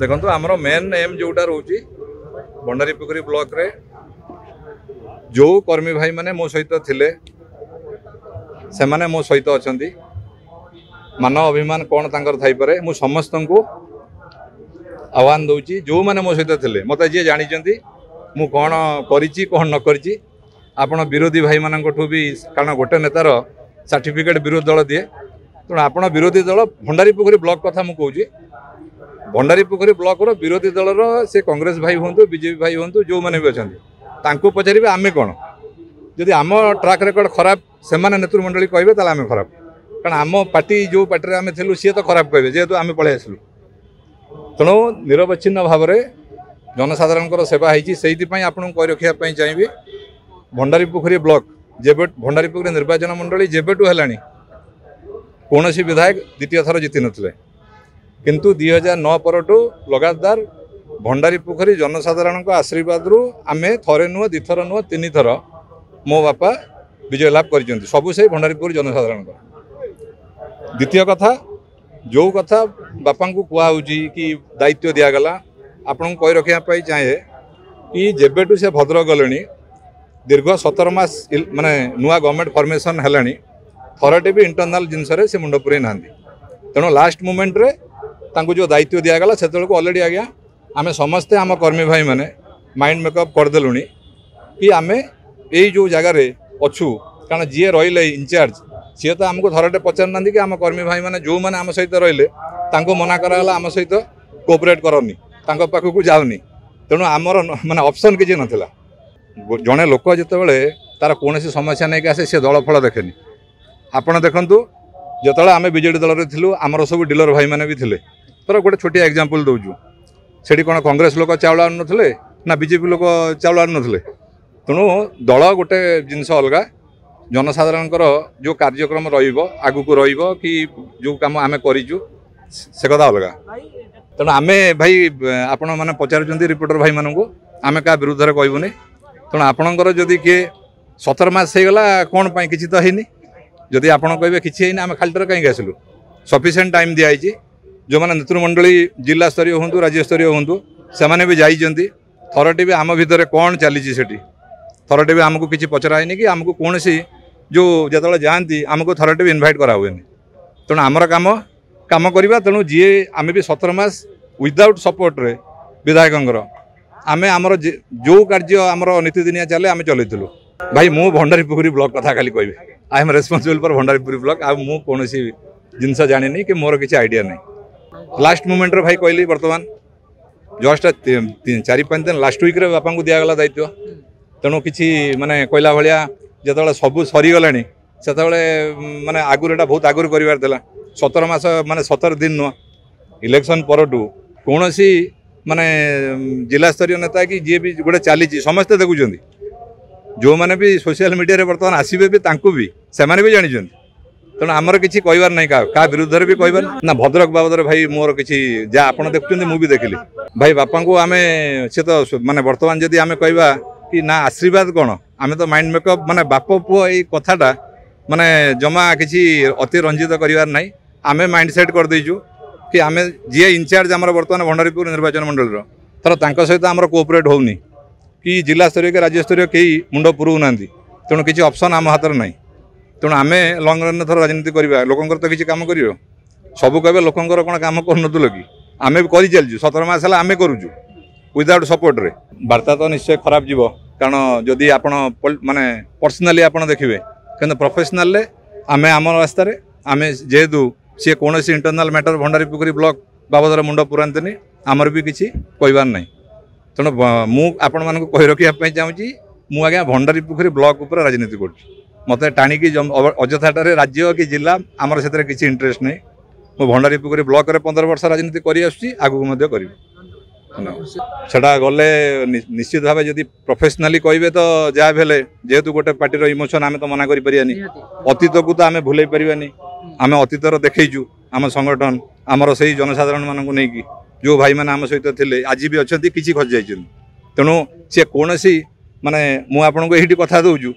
देखो आमर main M जोटा रोचे भंडारीपोखरी ब्लॉक रे जो कर्मी भाई माने मो सहित थिले से माने मो सहित अछंती मान अभिमान कौन तांकर थाई पारे मु समस्त को आह्वान दौची जो माने मो सहित थिले मते जे जानिचंती मु कौन करिची कौन न करिची आपण विरोधी भाई मानकठू भी कारण गोटे नेतार सर्टिफिकेट विरोधी दल दिए तेणु आपण विरोधी दल भंडारीपोखरी ब्लॉक कथा मु कहूँ भंडारीपोखरी ब्लॉक रो विरोधी दल से कांग्रेस भाई हूँ बीजेपी भाई हूँ जो मैंने भी अच्छा पचारे आम कौन जदि आम ट्राक रेकर्ड खराब से नेतृमंडली कहे तो आम खराब कारण आम पार्टी जो पार्टी आम थिलु सी तो खराब कहे जेहेतु आम पलि आसलु तेणु निरवच्छिन्न भाव में जनसाधारण सेवा होती आपन कही रखापी चाहिए भंडारीपोखरी ब्लॉक जेबे भंडारीपोखरी निर्वाचन मंडली जेबेटू है कौन सी विधायक द्वितीय थर जीति नथिले किंतु 2009 परठू लगातार भंडारीपोखरी जनसाधारण आशीर्वाद रु आमे थरे नुह दिथर नुह तीन थर मो बापा विजय लाभ कर सबू से भंडारीपोखरी जनसाधारण द्वितीय कथा जो कथा बापा को कहूँ कि दायित्व दिगला आपन कही रखापी चाहे कि जेबेटू से भद्रक गले दीर्घ 17 मास माने नुआ गवर्नमेंट फॉर्मेशन है थरटे भी इंटरनाल जिनस से मुंड पुरे ना तेणु लास्ट मोमेंट रे तांको जो दायित्व दिगला से अलरेडी आज्ञा आम समस्ते आम कर्मी भाई मैंने माइंड मेकअप करदेलु कि आम यही जो जगार अच्छू कारण जी रही इनचार्ज सी तो आमको थरटे पचार कि आम कर्मी भाई मैंने जो मैंने आम सहित रही मना कराला आम सहित कोऑपरेट करनी पाखक जाऊनी तेणु आमर माने ऑप्शन किसी नाला जड़े लोक जिते तार कौन समस्या नहीं आसे सी दल फल देखेनि आपड़ देखु जो आम बीजेडी दल में थिलु आमर सब डीलर भाई मैंने भी थे तर गोटे छोटिया एग्जांपल दौचु से कौन कांग्रेस लोक चाउल आनु नथिले ना बीजेपी लोक चाउल आनु नथिले तेणु दल गोटे जिनस अलग जनसाधारण जो कार्यक्रम रगू रो कि जो कम आम करूँ से कथा अलग तेणु आम भाई आपण मैंने पचार रिपोर्टर भाई मानू आम क्या विरुद्ध में कहबूनी तेणु आपणकर जदि किए 17 मास होगला कौन पाई किसी तो है जदि आपड़ कहे कि आम खालीटर कहीं आसलु सफिसीयंट टाइम दिखाई जो मैंने नेतृमंडली जिला स्तरीय हूँ राज्य स्तरीय हूँ से भी जाइए थरटे भी आम भितर कौन चली थरटे भी आमको किसी पचरानी कि आमको कौन सी जो जो जाती आमको थरटे भी इनभाइट करा हुए तेणु आमर काम करवा तेणु जी आम भी 17 मास विदाउट सपोर्ट रे विधायक आम आमर जो कार्य आमर नीतिदिनिया चले आम चलू भाई मु भंडारीपोखरी ब्लॉक कथा खाली कहि I am responsible for Bhandaripokhari block आ मु कौन सी जिनस जानी कि मोर किसी आइडिया नहीं लास्ट मोमेंट रे भाई कहली बर्तमान जस्ट 4-5 दिन लास्ट वीक रे बापा को दिगला दायित्व तेणु किसी माने कहला भाया जो सबू सरीगला से माने आगुरी बहुत आगुरी कर 17 मास माने 17 दिन नुह इलेक्शन परठू कौन सी माने जिला स्तरीय नेता कि जी भी गोटे चली समस्ते देखुं जो मैंने भी सोशल मीडिया रे बर्तमान आसबे भी तांकू भी से भी जानी तेणु आमर किसी कहबार नहीं क्या विरुद्ध भी कहबार ना भद्रक बाबद भाई मोर किसी जहाँ आप देखुं मुझे देखिली भाई बापा को आम से तो माने बर्तमान जदि आम कहवा कि ना आशीर्वाद कौन आम तो माइंड मेकअप माने बाप पुओ यही कथाटा माने जमा किसी अति रंजित करार ना आम माइंड सेट कर देचु कि आम जी इनचार्ज आम बर्तमान भंडारीपोखरी निर्वाचन मंडल तर सहित आम कोऑपरेट होनी कि जिला स्तरीय के राज्य स्तरीय कई मुंड पुरौ ना तेणु किसी ऑप्शन आम हाथ ना तेणु आम लंग रन थर राजनीति करवा लोकंर तो किसी काम कर सबू कहे लोकंर कौन काम कर कि आम भी कर चलु 17 मास है आम करुचु विदाउट सपोर्ट रे वार्ता तो निश्चय खराब जीव कारण जदि आप माने पर्सनाली आप देखिए कि प्रोफेशनल आम आम रास्तार आम जेहेतु सी कौन सी इंटरनाल मैटर भंडारीपोखरी ब्लॉक बाबद मुंड पुरांतनी आमर भी किसी कहबार ना तेणु मुझे मान कही रखापी चाहूँगी मु आज्ञा भंडारीपोखरी ब्लॉक उपर राजनीति कर मत टाणिकी अजथाटार राज्य कि जिला आमर से किसी इंटरेस्ट नहीं मु भंडारीपोखरी ब्लॉक रे 15 वर्ष राजनीति करी सेटा गले निश्चित भाव जदि प्रोफेशनली कहे तो जहाँ भी जेहेतु गोटे पार्टी इमोशन आम तो मना करें अतीत को तो आम भूल पारानी आम अतीतर देखु आम संगठन आमर से जनसाधारण मानक नहीं जो भाई मैंने आम सहित थे आज भी अच्छा किसी खसी जाइए तेणु सी कौन सी माने मुझे कथा दूचु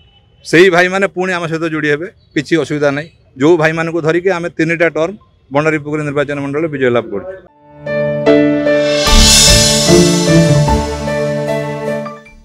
से ही भाई मैंने पुणी आम सहित जोड़ी हे किसी असुविधा नहीं जो भाई मानक धरिकी आम 3टा टर्म भंडारीपोखरी निर्वाचन मंडल विजय लाभ कर।